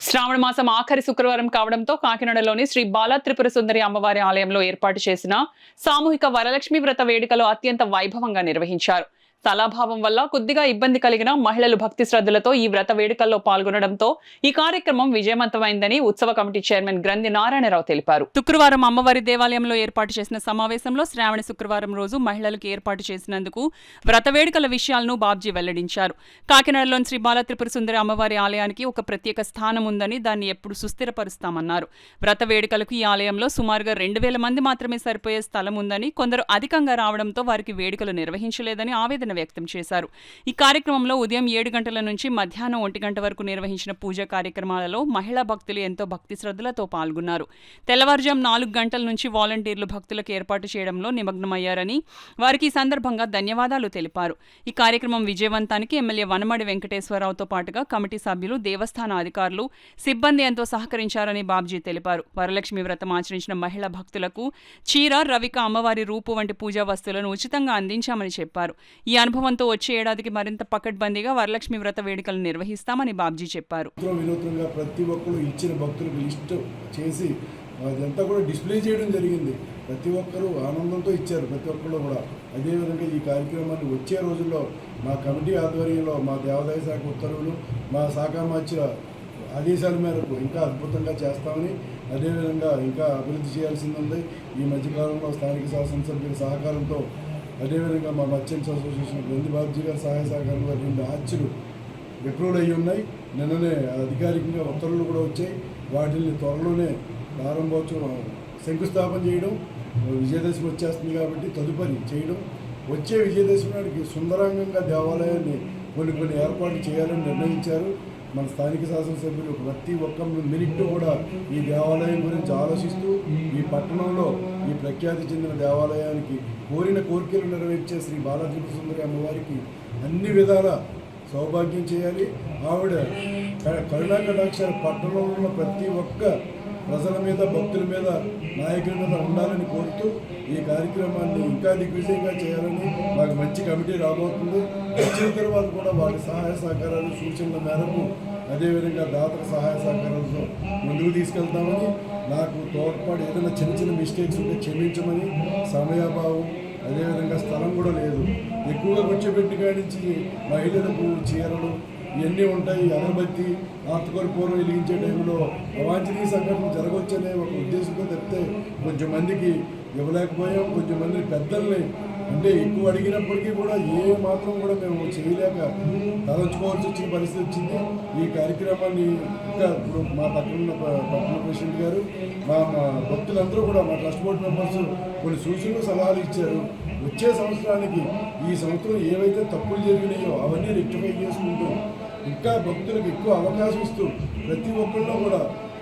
శ్రావణ మాసం ఆఖరి శుక్రవారం కావడంతో కాకినాడలోని శ్రీ బాలా త్రిపుర సుందరి అమ్మవారి ఆలయంలో ఏర్పాటు చేసిన సామూహిక వరలక్ష్మి వ్రత వేడుకలు అత్యంత వైభవంగా నిర్వహించారు. స్థలాభావం వల్ల కొద్దిగా ఇబ్బంది కలిగిన మహిళలు భక్తి శ్రద్ధలతో ఈ వ్రత వేడుకల్లో పాల్గొనడంతో ఈ కార్యక్రమం విజయవంతమైందని ఉత్సవ కమిటీ చైర్మన్ గ్రంథి నారాయణరావు తెలిపారు. శుక్రవారం అమ్మవారి దేవాలయంలో ఏర్పాటు చేసిన సమావేశంలో శ్రావణ శుక్రవారం రోజు మహిళలకు ఏర్పాటు చేసినందుకు వ్రత వేడుకల విషయాలను బాబ్జీ వెల్లడించారు. కాకినాడలోని శ్రీ బాలా త్రిపుర సుందరి అమ్మవారి ఆలయానికి ఒక ప్రత్యేక స్థానం ఉందని దాన్ని ఎప్పుడు సుస్థిరపరుస్తామన్నారు. వ్రత వేడుకలకు ఈ ఆలయంలో సుమారుగా 2000 మంది మాత్రమే సరిపోయే స్థలం ఉందని, కొందరు అధికంగా రావడంతో వారికి వేడుకలు నిర్వహించలేదని ఆవేదన వ్యక్తం చేశారు. ఈ కార్యక్రమంలో ఉదయం 7 గంటల నుంచి మధ్యాహ్నం 1 గంట వరకు నిర్వహించిన పూజా కార్యక్రమాలలో మహిళా భక్తులు ఎంతో భక్తి శ్రద్ధలతో పాల్గొన్నారు. తెల్లవారుజాము 4 గంటల నుంచి వాలంటీర్లు భక్తులకు ఏర్పాటు చేయడంలో నిమగ్నమయ్యారని వారికి ఈ సందర్భంగా ధన్యవాదాలు తెలిపారు. ఈ కార్యక్రమం విజయవంతానికి ఎమ్మెల్యే వనమడి వెంకటేశ్వరరావుతో పాటుగా కమిటీ సభ్యులు, దేవస్థాన అధికారులు, సిబ్బంది ఎంతో సహకరించారని బాబ్జీ తెలిపారు. వరలక్ష్మి వ్రతం ఆచరించిన మహిళా భక్తులకు చీర, రవిక, అమ్మవారి రూపు వంటి పూజా వస్తువులను ఉచితంగా అందించామని చెప్పారు. ఈ అనుభవంతో వచ్చే ఏడాదికి మరింత పకడ్బందీగా వరలక్ష్మి వ్రత వేడుకలు నిర్వహిస్తామని బాబ్జీ చెప్పారు. ప్రతి ఒక్కరు ఇచ్చిన భక్తులకు లిస్ట్ చేసి అదంతా కూడా డిస్ప్లే చేయడం జరిగింది. ప్రతి ఒక్కరూ ఆనందంతో ఇచ్చారు, ప్రతి ఒక్కరు కూడా. అదేవిధంగా ఈ కార్యక్రమాన్ని వచ్చే రోజుల్లో మా కమిటీ ఆధ్వర్యంలో మా దేవాదాయ శాఖ ఉత్తర్వులు, మా శాఖ మార్చిన ఆదేశాల మేరకు ఇంకా అద్భుతంగా చేస్తామని, అదేవిధంగా ఇంకా అభివృద్ధి చేయాల్సింది ఉంది. ఈ మధ్యకాలంలో స్థానిక శాసనసభ్యుల సహకారంతో, అదేవిధంగా మా మర్చెంట్స్ అసోసియేషన్ గ్రంథి బాబ్జీ గారి సహాయ సహకారంలో 2 ఆర్చిలు అప్రూవ్డ్ అయ్యి ఉన్నాయి. నిన్ననే అధికారికంగా ఉత్తర్వులు కూడా వచ్చాయి. వాటిని త్వరలోనే ప్రారంభోత్సవం, శంకుస్థాపన చేయడం, విజయదశమి వచ్చేస్తుంది కాబట్టి తదుపరి చేయడం, వచ్చే విజయదశమి నాటికి సుందరంగంగా దేవాలయాన్ని కొన్ని ఏర్పాట్లు చేయాలని నిర్ణయించారు. మన స్థానిక శాసనసభ్యులు ప్రతి ఒక్క మినిట్ కూడా ఈ దేవాలయం గురించి ఆలోచిస్తూ ఈ పట్టణంలో ఈ ప్రఖ్యాతి చెందిన దేవాలయానికి కోరిన కోరికలు నెరవేర్చే శ్రీ బాలా త్రిపుర సుందరి అమ్మవారికి అన్ని విధాల సౌభాగ్యం చేయాలి. ఆవిడ కరుణా కటాక్షాలు పట్టణంలో ఉన్న ప్రతి ఒక్క ప్రజల మీద, భక్తుల మీద, నాయకుల మీద ఉండాలని కోరుతూ ఈ కార్యక్రమాన్ని ఇంకా దిగ్విజయంగా చేయాలని మాకు మంచి కమిటీ రాబోతుంది. వచ్చిన తర్వాత కూడా వారి సహాయ సహకారాలు, సూచనల మేరకు, అదేవిధంగా దాతల సహాయ సహకారాలతో ముందుకు తీసుకెళ్తామని, నాకు తోడ్పాటు ఏదైనా చిన్న మిస్టేక్స్ ఉంటే క్షమించమని, సమయాభావం, అదేవిధంగా స్థలం కూడా లేదు. ఎక్కువగా కూర్చోబెట్టి కానించి మహిళలకు చీరలు ఇవన్నీ ఉంటాయి. అగరబత్తి, ఆత్మకర్పూరం వెలిగించే టైంలో అవాంఛనీయ సంఘటనలు జరగవచ్చనే ఒక ఉద్దేశంతో తప్పితే కొంచెం మందికి ఇవ్వలేకపోయాం. కొంచెం మంది పెద్దల్ని అంటే ఎక్కువ అడిగినప్పటికీ కూడా ఏ మాత్రం కూడా మేము చేయలేక తలంచుకోవాల్సి వచ్చిన పరిస్థితి వచ్చింది. ఈ కార్యక్రమాన్ని ఇంకా ఇప్పుడు మా పట్టణ ప్రెసిడెంట్ గారు, మా భక్తులందరూ కూడా, మా ట్రస్ట్ బోర్డు మెంబర్స్ కొన్ని సూచనలు, సలహాలు ఇచ్చారు. వచ్చే సంవత్సరానికి ఈ సంవత్సరం ఏవైతే తప్పులు జరిగినాయో అవన్నీ రెక్టిఫై చేసుకుంటూ ఇంకా భక్తులకు ఎక్కువ అవకాశం ఇస్తూ ప్రతి ఒక్కరిలో కూడా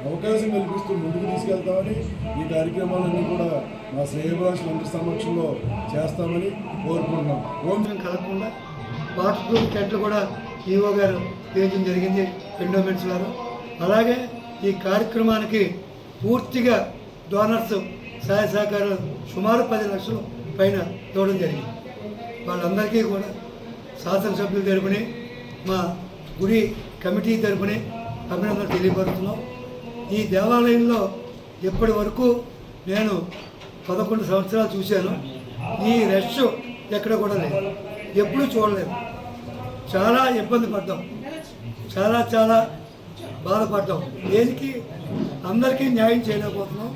అవకాశం కల్పిస్తూ ముందుకు తీసుకెళ్తామని, ఈ కార్యక్రమాలన్నీ కూడా మా శ్రేయభిలాషులందరి సమక్షంలో చేస్తామని కోరుకుంటున్నాం. ఓం కలగకుండా వాటర్ ప్రూఫ్ టెంట్లు కూడా ఈఓ గారు వేయడం జరిగింది, ఎండోమెంట్స్ గారు. అలాగే ఈ కార్యక్రమానికి పూర్తిగా డోనర్స్ సహాయ సహకారాలు సుమారు 10 లక్షలు పైన ఇవ్వడం జరిగింది. వాళ్ళందరికీ కూడా శాసనసభ్యుల తరపునే, మా గుడి కమిటీ తరపునే అభినందనలు తెలియపరుస్తున్నాం. ఈ దేవాలయంలో ఇప్పటి వరకు నేను 11 సంవత్సరాలు చూశాను. ఈ రష్ ఎక్కడ కూడా లేదు, ఎప్పుడూ చూడలేదు. చాలా ఇబ్బంది పడ్డాం, చాలా బాధపడ్డాం. దేనికి అందరికీ న్యాయం చేయలేకపోతున్నాం.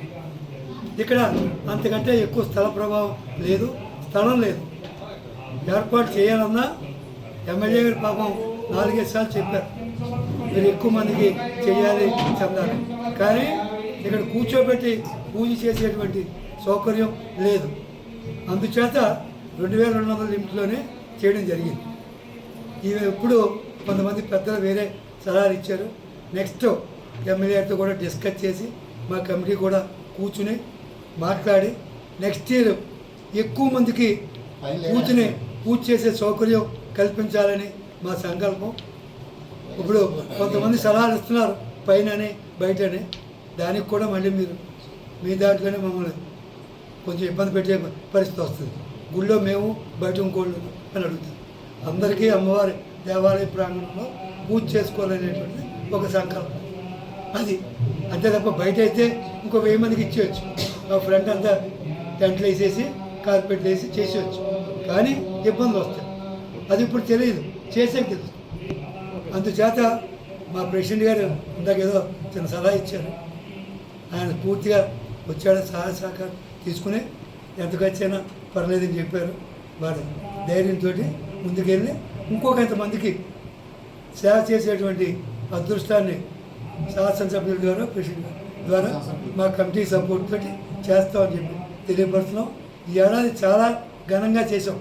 ఇక్కడ అంతకంటే ఎక్కువ స్థల ప్రభావం లేదు, స్థలం లేదు. ఏర్పాటు చేయాలన్నా ఎమ్మెల్యే గారి పాపం 4-5 సార్లు చెప్పారు, మీరు ఎక్కువ మందికి చేయాలి, చెందాలి. కానీ ఇక్కడ కూర్చోబెట్టి పూజ చేసేటువంటి సౌకర్యం లేదు. అందుచేత 2200 లిమిట్లోనే చేయడం జరిగింది. ఇవి ఇప్పుడు కొంతమంది పెద్దలు వేరే సలహాలు ఇచ్చారు. నెక్స్ట్ ఎమ్మెల్యేతో కూడా డిస్కస్ చేసి మా కమిటీ కూడా కూర్చుని మాట్లాడి నెక్స్ట్ ఇయర్ ఎక్కువ మందికి కూర్చుని పూజ చేసే సౌకర్యం కల్పించాలని మా సంకల్పం. ఇప్పుడు కొంతమంది సలహాలు ఇస్తున్నారు, పైనని బయటని. దానికి కూడా మళ్ళీ మీరు మీ దాంట్లోనే మమ్మల్ని కొంచెం ఇబ్బంది పెట్టే పరిస్థితి వస్తుంది. గుళ్ళో మేము, బయట ఇంకోళ్ళు అని అడుగుతాం. అందరికీ అమ్మవారి దేవాలయ ప్రాంగణంలో పూజ చేసుకోవాలనేటువంటి ఒక సంకల్పం. అది అంతే తప్ప బయట అయితే ఇంకో 1000 మందికి ఇచ్చేయచ్చు. ఆ ఫ్రంట్ అంతా టెంట్లు వేసేసి కార్పెట్ వేసి చేసేయచ్చు. కానీ ఇబ్బందులు వస్తాయి. అది ఇప్పుడు తెలియదు, చేసేకి తెలుసు. అందుచేత మా ప్రెసిడెంట్ గారు ఇందాక ఏదో చిన్న సలహా ఇచ్చారు. ఆయన పూర్తిగా వచ్చాడు, సహాయ సహకారం తీసుకుని ఎంత ఖర్చైనా పర్లేదని చెప్పారు. వారు ధైర్యంతో ముందుకెళ్ళి ఇంకొకంతమందికి సేవ చేసేటువంటి అదృష్టాన్ని శాసనసభ్యుల ద్వారా ప్రెసిడెంట్ ద్వారా మా కమిటీ సపోర్ట్ తోటి చేస్తామని చెప్పి తెలియపరుస్తున్నాం. ఈ ఏడాది చాలా ఘనంగా చేసాం.